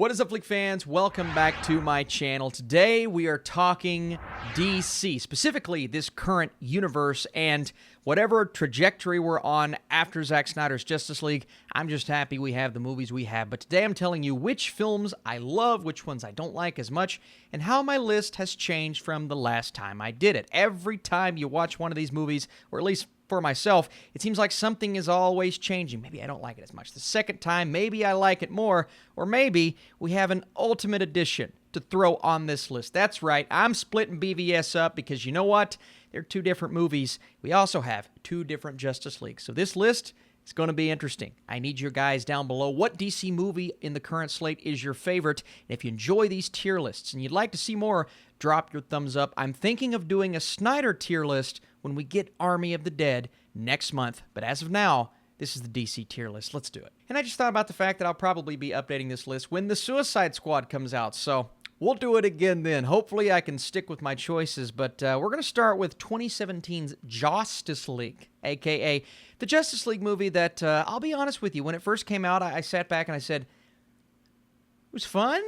What is up, Flick fans? Welcome back to my channel. Today we are talking DC, specifically this current universe and whatever trajectory we're on after Zack Snyder's Justice League. I'm just happy we have the movies we have. But today I'm telling you which films I love, which ones I don't like as much, and how my list has changed from the last time I did it. Every time you watch one of these movies, or at least for myself, it seems like something is always changing. Maybe I don't like it as much the second time, maybe I like it more, or maybe we have an Ultimate Edition to throw on this list. That's right, I'm splitting BVS up because you know what? They're two different movies. We also have two different Justice Leagues. So this list is going to be interesting. I need your guys down below. What DC movie in the current slate is your favorite? And if you enjoy these tier lists and you'd like to see more, drop your thumbs up. I'm thinking of doing a Snyder tier list when we get Army of the Dead next month. But as of now, this is the DC tier list. Let's do it. And I just thought about the fact that I'll probably be updating this list when the Suicide Squad comes out. So we'll do it again then. Hopefully I can stick with my choices. But we're going to start with 2017's Justice League, a.k.a. the Justice League movie that, I'll be honest with you, when it first came out, I sat back and I said, it was fun.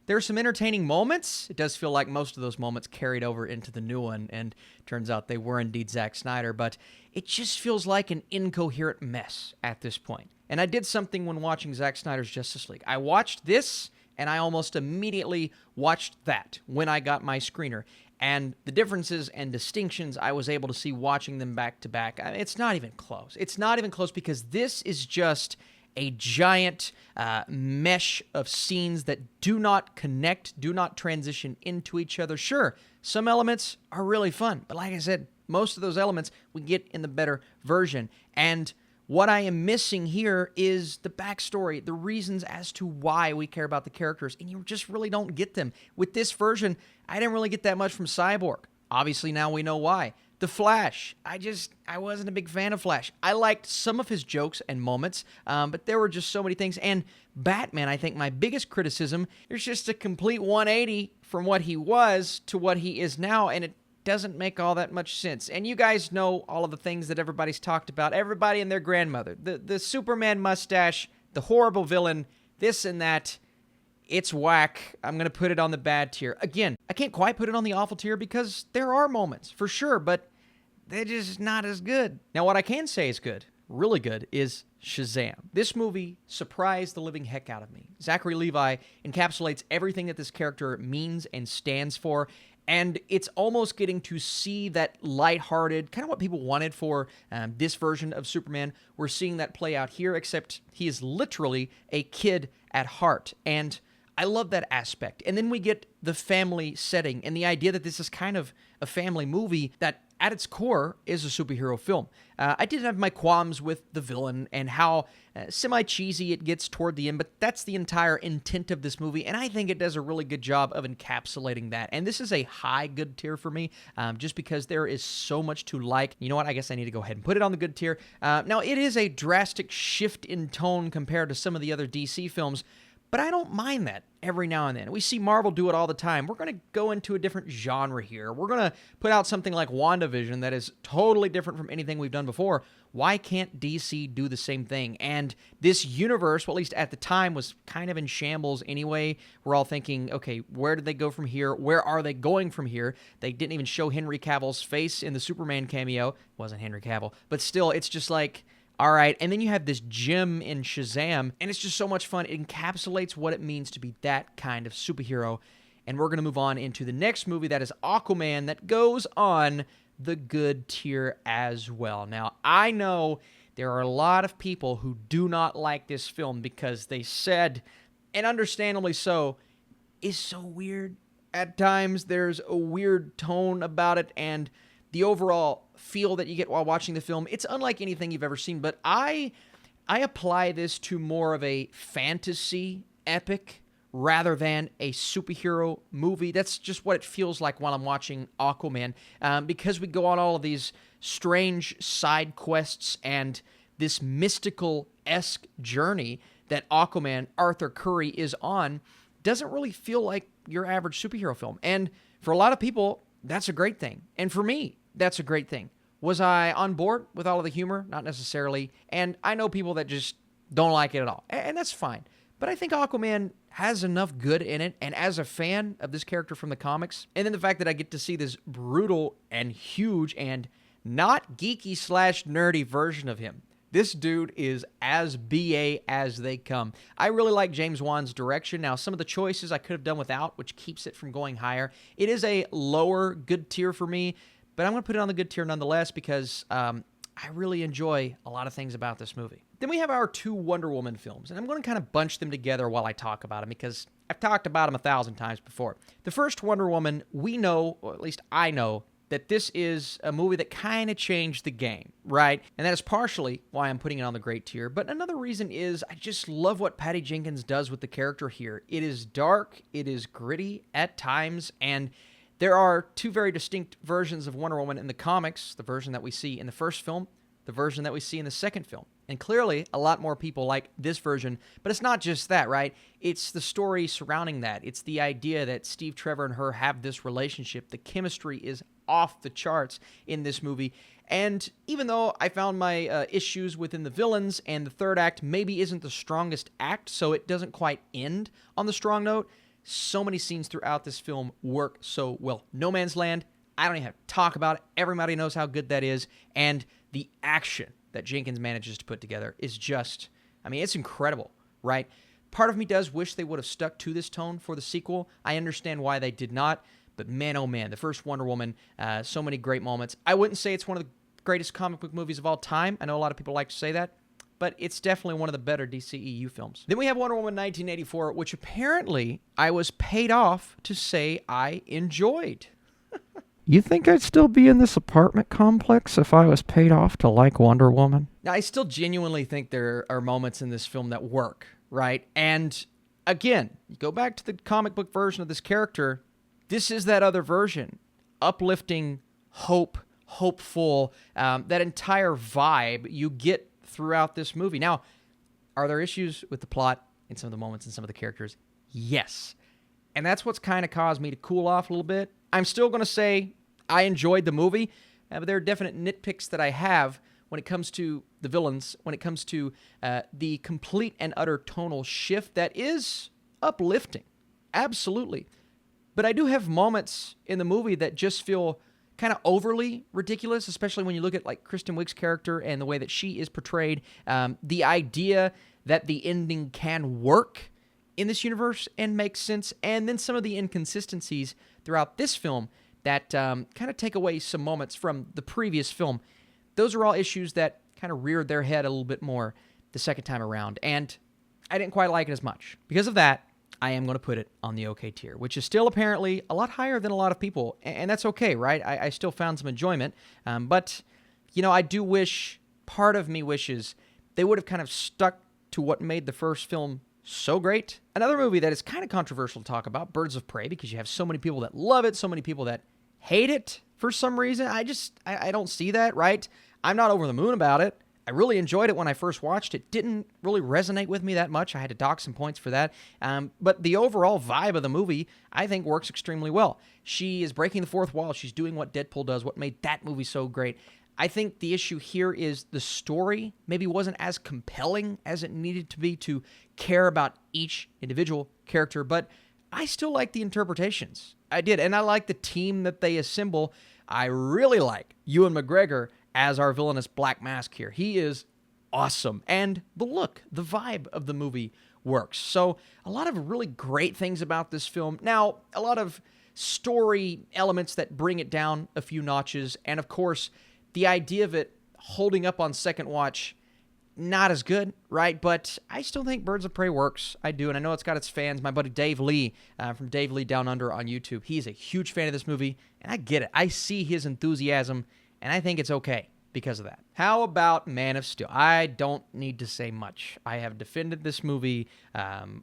There are some entertaining moments. It does feel like most of those moments carried over into the new one, and turns out they were indeed Zack Snyder, but it just feels like an incoherent mess at this point. And I did something when watching Zack Snyder's Justice League. I watched this, and I almost immediately watched that when I got my screener. And the differences and distinctions I was able to see watching them back to back, it's not even close. It's not even close because this is just a giant mesh of scenes that do not connect, do not transition into each other. Sure, some elements are really fun, but like I said, most of those elements we get in the better version. And what I am missing here is the backstory, the reasons as to why we care about the characters, and you just really don't get them. With this version, I didn't really get that much from Cyborg. Obviously, now we know why. The Flash, I wasn't a big fan of Flash. I liked some of his jokes and moments, but there were just so many things. And Batman, I think my biggest criticism, there's just a complete 180 from what he was to what he is now, and it doesn't make all that much sense. And you guys know all of the things that everybody's talked about, everybody and their grandmother. The Superman mustache, the horrible villain, this and that. It's whack. I'm going to put it on the bad tier. Again, I can't quite put it on the awful tier because there are moments, for sure, but they're just not as good. Now, what I can say is good, really good, is Shazam. This movie surprised the living heck out of me. Zachary Levi encapsulates everything that this character means and stands for, and it's almost getting to see that lighthearted, kind of what people wanted for this version of Superman. We're seeing that play out here, except he is literally a kid at heart, and I love that aspect. And then we get the family setting and the idea that this is kind of a family movie that at its core is a superhero film. I did have my qualms with the villain and how semi-cheesy it gets toward the end, but that's the entire intent of this movie, and I think it does a really good job of encapsulating that. And this is a high good tier for me, just because there is so much to like. You know what? I guess I need to go ahead and put it on the good tier. Now, it is a drastic shift in tone compared to some of the other DC films, but I don't mind that every now and then. We see Marvel do it all the time. We're going to go into a different genre here. We're going to put out something like WandaVision that is totally different from anything we've done before. Why can't DC do the same thing? And this universe, well, at least at the time, was kind of in shambles anyway. We're all thinking, okay, where did they go from here? Where are they going from here? They didn't even show Henry Cavill's face in the Superman cameo. It wasn't Henry Cavill. But still, it's just like, all right, and then you have this gem in Shazam, and it's just so much fun. It encapsulates what it means to be that kind of superhero. And we're going to move on into the next movie, that is Aquaman, that goes on the good tier as well. Now, I know there are a lot of people who do not like this film because they said, and understandably so, it's so weird. At times, there's a weird tone about it, and the overall feel that you get while watching the film, it's unlike anything you've ever seen, but I apply this to more of a fantasy epic rather than a superhero movie. That's just what it feels like while I'm watching Aquaman, because we go on all of these strange side quests and this mystical-esque journey that Aquaman, Arthur Curry, is on, doesn't really feel like your average superhero film. And for a lot of people, that's a great thing. And for me, that's a great thing. Was I on board with all of the humor? Not necessarily. And I know people that just don't like it at all. And that's fine. but I think Aquaman has enough good in it, and as a fan of this character from the comics, and then the fact that I get to see this brutal and huge and not geeky / nerdy version of him. This dude is as BA as they come. I really like James Wan's direction. Now, some of the choices I could have done without, which keeps it from going higher. It is a lower good tier for me, but I'm going to put it on the good tier nonetheless because I really enjoy a lot of things about this movie. Then we have our 2 Wonder Woman films, and I'm going to kind of bunch them together while I talk about them because I've talked about them 1,000 times before. The first Wonder Woman, we know, or at least I know, that this is a movie that kind of changed the game, right? And that is partially why I'm putting it on the great tier. But another reason is I just love what Patty Jenkins does with the character here. It is dark, it is gritty at times, and there are 2 very distinct versions of Wonder Woman in the comics, the version that we see in the first film, the version that we see in the second film. And clearly, a lot more people like this version, but it's not just that, right? It's the story surrounding that. It's the idea that Steve Trevor and her have this relationship. The chemistry is off the charts in this movie. And even though I found my issues within the villains and the third act maybe isn't the strongest act, so it doesn't quite end on the strong note, so many scenes throughout this film work so well. No Man's Land, I don't even have to talk about it. Everybody knows how good that is. And the action that Jenkins manages to put together is just, I mean, it's incredible, right? Part of me does wish they would have stuck to this tone for the sequel. I understand why they did not, but man, oh man, the first Wonder Woman, so many great moments. I wouldn't say it's one of the greatest comic book movies of all time. I know a lot of people like to say that, but it's definitely one of the better DCEU films. Then we have Wonder Woman 1984, which apparently I was paid off to say I enjoyed. You think I'd still be in this apartment complex if I was paid off to like Wonder Woman? Now, I still genuinely think there are moments in this film that work, right? And again, you go back to the comic book version of this character, this is that other version. Uplifting, hopeful, that entire vibe you get throughout this movie. Now, are there issues with the plot in some of the moments and some of the characters? Yes. And that's what's kind of caused me to cool off a little bit. I'm still going to say I enjoyed the movie, but there are definite nitpicks that I have when it comes to the villains, when it comes to the complete and utter tonal shift that is uplifting. Absolutely. But I do have moments in the movie that just feel kind of overly ridiculous, especially when you look at like Kristen Wiig's character and the way that she is portrayed. The idea that the ending can work in this universe and make sense, and then some of the inconsistencies throughout this film that kind of take away some moments from the previous film. Those are all issues that kind of reared their head a little bit more the second time around, and I didn't quite like it as much. Because of that, I am going to put it on the okay tier, which is still apparently a lot higher than a lot of people, and that's okay, right? I still found some enjoyment, but, you know, I do wish, part of me wishes they would have kind of stuck to what made the first film so great. Another movie that is kind of controversial to talk about, Birds of Prey, because you have so many people that love it, so many people that hate it for some reason. I don't see that, right? I'm not over the moon about it. I really enjoyed it when I first watched it. Didn't really resonate with me that much. I had to dock some points for that. But the overall vibe of the movie, I think, works extremely well. She is breaking the fourth wall. She's doing what Deadpool does, what made that movie so great. I think the issue here is the story maybe wasn't as compelling as it needed to be to care about each individual character, but I still like the interpretations. I did, and I like the team that they assemble. I really like Ewan McGregor as our villainous Black Mask here. He is awesome, and the look, the vibe of the movie works. So a lot of really great things about this film. Now, a lot of story elements that bring it down a few notches, and of course, the idea of it holding up on second watch, not as good, right? But I still think Birds of Prey works. I do, and I know it's got its fans. My buddy Dave Lee from Dave Lee Down Under on YouTube, he's a huge fan of this movie, and I get it. I see his enthusiasm, and I think it's okay because of that. How about Man of Steel? I don't need to say much. I have defended this movie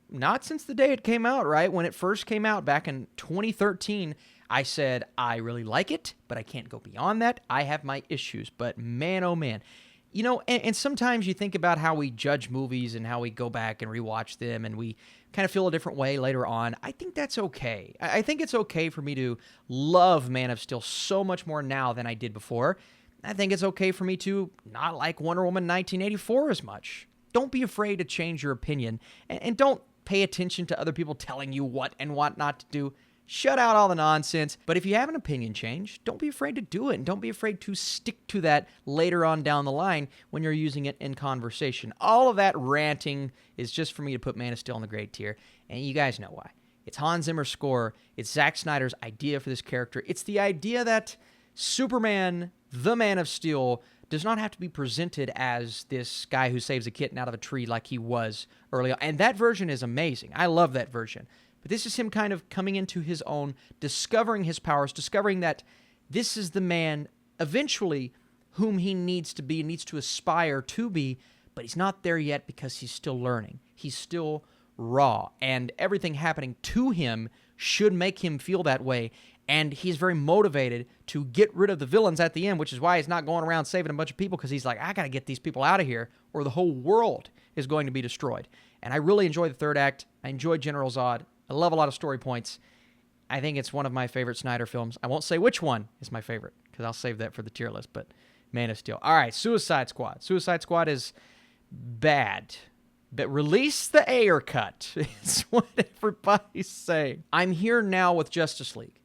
not since the day it came out, right? When it first came out back in 2013, I said, I really like it, but I can't go beyond that. I have my issues, but man, oh man. You know, and sometimes you think about how we judge movies and how we go back and rewatch them and we kind of feel a different way later on. I think that's okay. I think it's okay for me to love Man of Steel so much more now than I did before. I think it's okay for me to not like Wonder Woman 1984 as much. Don't be afraid to change your opinion, and don't pay attention to other people telling you what and what not to do. Shut out all the nonsense. But if you have an opinion change, don't be afraid to do it. And don't be afraid to stick to that later on down the line when you're using it in conversation. All of that ranting is just for me to put Man of Steel in the great tier. And you guys know why. It's Hans Zimmer's score. It's Zack Snyder's idea for this character. It's the idea that Superman, the Man of Steel, does not have to be presented as this guy who saves a kitten out of a tree like he was early on. And that version is amazing. I love that version. But this is him kind of coming into his own, discovering his powers, discovering that this is the man eventually whom he needs to be, needs to aspire to be, but he's not there yet because he's still learning. He's still raw, and everything happening to him should make him feel that way, and he's very motivated to get rid of the villains at the end, which is why he's not going around saving a bunch of people, because he's like, I got to get these people out of here, or the whole world is going to be destroyed. And I really enjoy the third act. I enjoy General Zod. I love a lot of story points. I think it's one of my favorite Snyder films. I won't say which one is my favorite, because I'll save that for the tier list, but Man of Steel. All right, Suicide Squad. Suicide Squad is bad, but release the Ayer cut. It's what everybody's saying. I'm here now with Justice League.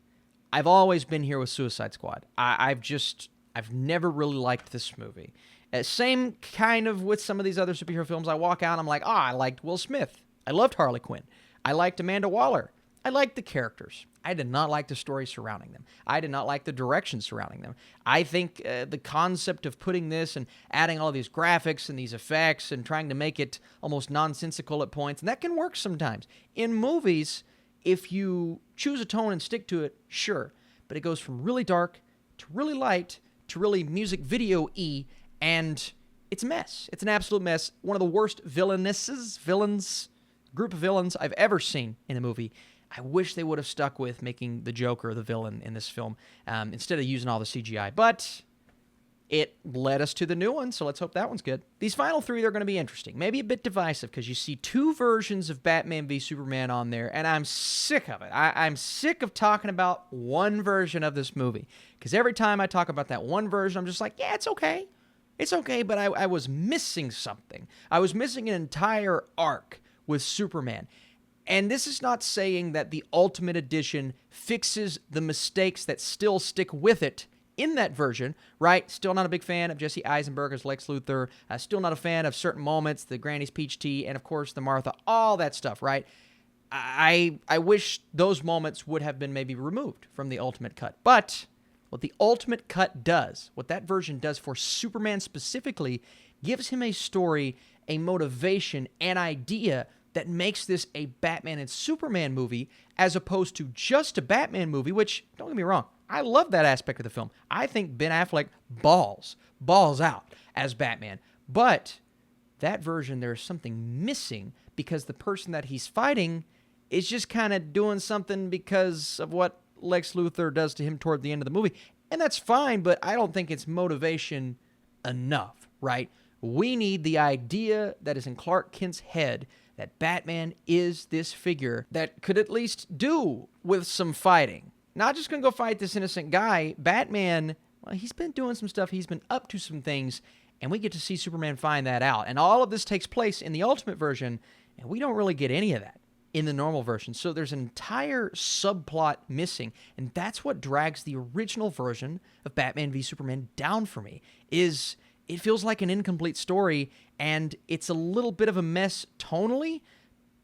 I've always been here with Suicide Squad. I've never really liked this movie. Same kind of with some of these other superhero films. I walk out, I'm like, I liked Will Smith. I loved Harley Quinn. I liked Amanda Waller. I liked the characters. I did not like the story surrounding them. I did not like the direction surrounding them. I think the concept of putting this and adding all these graphics and these effects and trying to make it almost nonsensical at points, and that can work sometimes. In movies, if you choose a tone and stick to it, sure. But it goes from really dark to really light to really music video-y, and it's a mess. It's an absolute mess. One of the worst villains, group of villains I've ever seen in a movie. I wish they would have stuck with making the Joker the villain in this film instead of using all the CGI. But it led us to the new one, so let's hope that one's good. These final three, they're going to be interesting. Maybe a bit divisive, because you see two versions of Batman v Superman on there, and I'm sick of it. I'm sick of talking about one version of this movie, because every time I talk about that one version, I'm just like, yeah, it's okay. It's okay, but I was missing something. I was missing an entire arc with Superman. And this is not saying that the Ultimate Edition fixes the mistakes that still stick with it in that version, right? Still not a big fan of Jesse Eisenberg as Lex Luthor. Still not a fan of certain moments, the Granny's peach tea, and of course the Martha, all that stuff, right? I wish those moments would have been maybe removed from the Ultimate Cut. But what the Ultimate Cut does, what that version does for Superman specifically, gives him a story, a motivation, an idea that makes this a Batman and Superman movie as opposed to just a Batman movie, which, don't get me wrong, I love that aspect of the film. I think Ben Affleck balls out as Batman. But that version, there's something missing because the person that he's fighting is just kind of doing something because of what Lex Luthor does to him toward the end of the movie. And that's fine, but I don't think it's motivation enough, right? We need the idea that is in Clark Kent's head that Batman is this figure that could at least do with some fighting. Not just going to go fight this innocent guy. Batman, well, he's been doing some stuff. He's been up to some things, and we get to see Superman find that out. And all of this takes place in the Ultimate version, and we don't really get any of that in the normal version. So there's an entire subplot missing, and that's what drags the original version of Batman v Superman down for me, is it feels like an incomplete story, and it's a little bit of a mess tonally,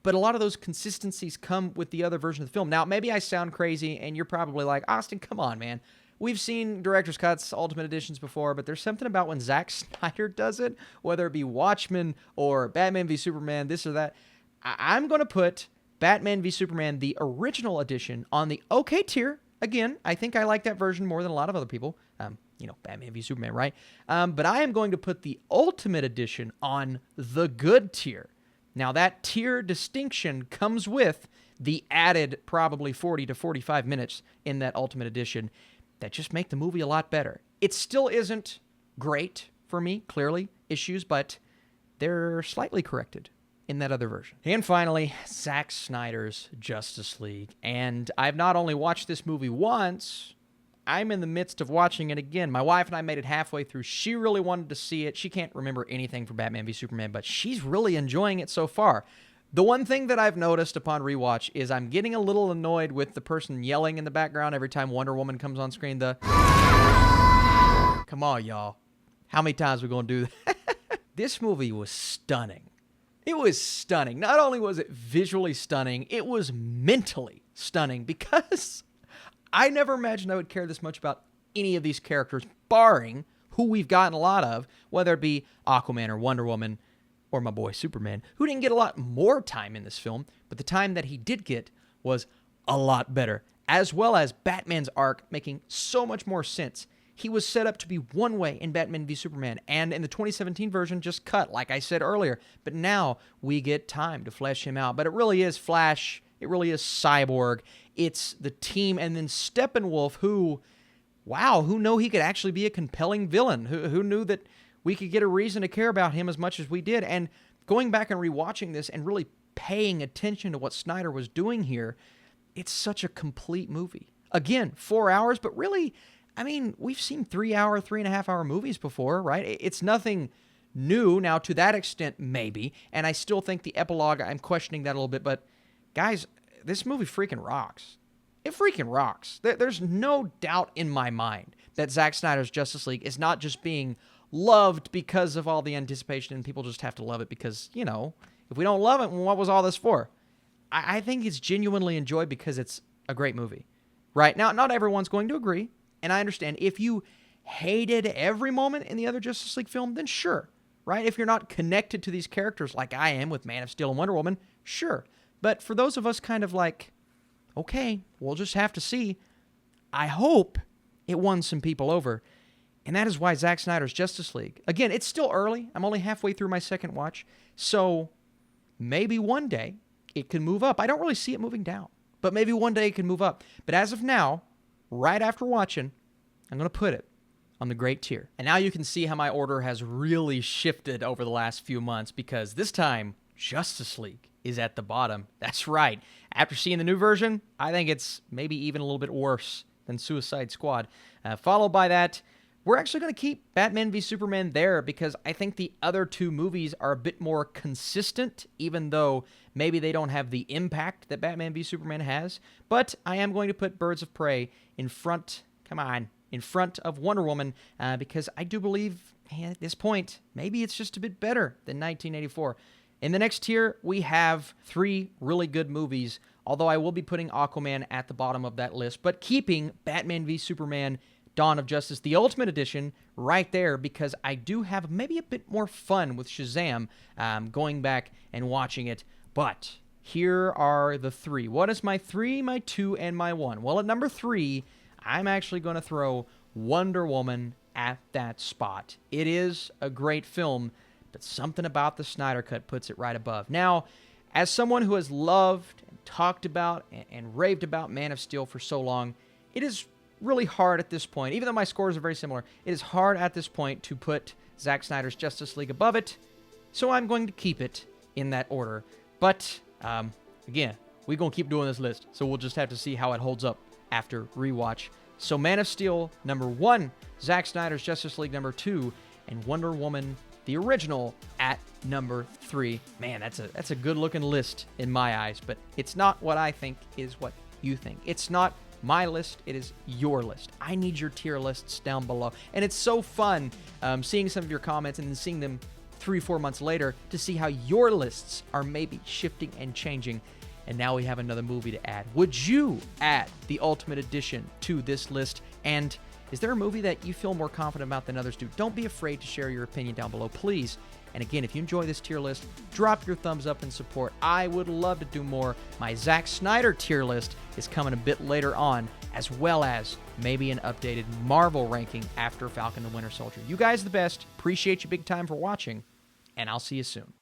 but a lot of those consistencies come with the other version of the film. Now, maybe I sound crazy, and you're probably like, Austin, come on, man. We've seen director's cuts, Ultimate Editions before, but there's something about when Zack Snyder does it, whether it be Watchmen or Batman v Superman, this or that. I'm going to put Batman v Superman, the original edition, on the okay tier. Again, I think I like that version more than a lot of other people. Batman v Superman, right? But I am going to put the Ultimate Edition on the good tier. Now, that tier distinction comes with the added probably 40 to 45 minutes in that Ultimate Edition that just make the movie a lot better. It still isn't great for me, clearly, issues, but they're slightly corrected in that other version. And finally, Zack Snyder's Justice League. And I've not only watched this movie once, I'm in the midst of watching it again. My wife and I made it halfway through. She really wanted to see it. She can't remember anything from Batman v Superman, but she's really enjoying it so far. The one thing that I've noticed upon rewatch is I'm getting a little annoyed with the person yelling in the background every time Wonder Woman comes on screen. Come on, y'all. How many times are we going to do that? This movie was stunning. It was stunning. Not only was it visually stunning, it was mentally stunning because I never imagined I would care this much about any of these characters, barring who we've gotten a lot of, whether it be Aquaman or Wonder Woman or my boy Superman, who didn't get a lot more time in this film, but the time that he did get was a lot better, as well as Batman's arc making so much more sense. He was set up to be one way in Batman v Superman, and in the 2017 version just cut, like I said earlier, but now we get time to flesh him out. But it really is Flash, it really is Cyborg, it's the team, and then Steppenwolf, who knew he could actually be a compelling villain? Who knew that we could get a reason to care about him as much as we did? And going back and rewatching this and really paying attention to what Snyder was doing here, it's such a complete movie. Again, 4 hours, but really, I mean, we've seen 3-hour, 3.5-hour movies before, right? It's nothing new. Now, to that extent, maybe. And I still think the epilogue, I'm questioning that a little bit. But, guys, this movie freaking rocks. It freaking rocks. There's no doubt in my mind that Zack Snyder's Justice League is not just being loved because of all the anticipation and people just have to love it because, you know, if we don't love it, what was all this for? I think it's genuinely enjoyed because it's a great movie. Right? Now, not everyone's going to agree, and I understand. If you hated every moment in the other Justice League film, then sure. Right? If you're not connected to these characters like I am with Man of Steel and Wonder Woman, sure. But for those of us kind of like, okay, we'll just have to see. I hope it won some people over. And that is why Zack Snyder's Justice League. Again, it's still early. I'm only halfway through my second watch. So maybe one day it can move up. I don't really see it moving down. But maybe one day it can move up. But as of now, right after watching, I'm going to put it on the great tier. And now you can see how my order has really shifted over the last few months because this time, Justice League is at the bottom. That's right. After seeing the new version, I think it's maybe even a little bit worse than Suicide Squad. Followed by that, we're actually going to keep Batman v Superman there because I think the other two movies are a bit more consistent, even though maybe they don't have the impact that Batman v Superman has. But I am going to put Birds of Prey in front of Wonder Woman because I do believe at this point, maybe it's just a bit better than 1984. In the next tier, we have 3 really good movies, although I will be putting Aquaman at the bottom of that list, but keeping Batman v Superman Dawn of Justice, the Ultimate Edition, right there because I do have maybe a bit more fun with Shazam going back and watching it. But here are the 3. What is my 3, my 2, and my 1? Well, at number 3, I'm actually going to throw Wonder Woman at that spot. It is a great film, but something about the Snyder Cut puts it right above. Now, as someone who has loved and talked about and raved about Man of Steel for so long, it is really hard at this point, even though my scores are very similar, it is hard at this point to put Zack Snyder's Justice League above it, so I'm going to keep it in that order. But, again, we're going to keep doing this list, so we'll just have to see how it holds up after rewatch. So Man of Steel, number 1, Zack Snyder's Justice League, number 2, and Wonder Woman, the original, at number 3. Man, that's a good-looking list in my eyes, but it's not what I think is what you think. It's not my list, it is your list. I need your tier lists down below. And it's so fun seeing some of your comments and then seeing them 3-4 months later to see how your lists are maybe shifting and changing. And now we have another movie to add. Would you add the Ultimate Edition to this list? And is there a movie that you feel more confident about than others do? Don't be afraid to share your opinion down below, please. And again, if you enjoy this tier list, drop your thumbs up in support. I would love to do more. My Zack Snyder tier list is coming a bit later on, as well as maybe an updated Marvel ranking after Falcon the Winter Soldier. You guys are the best. Appreciate you big time for watching, and I'll see you soon.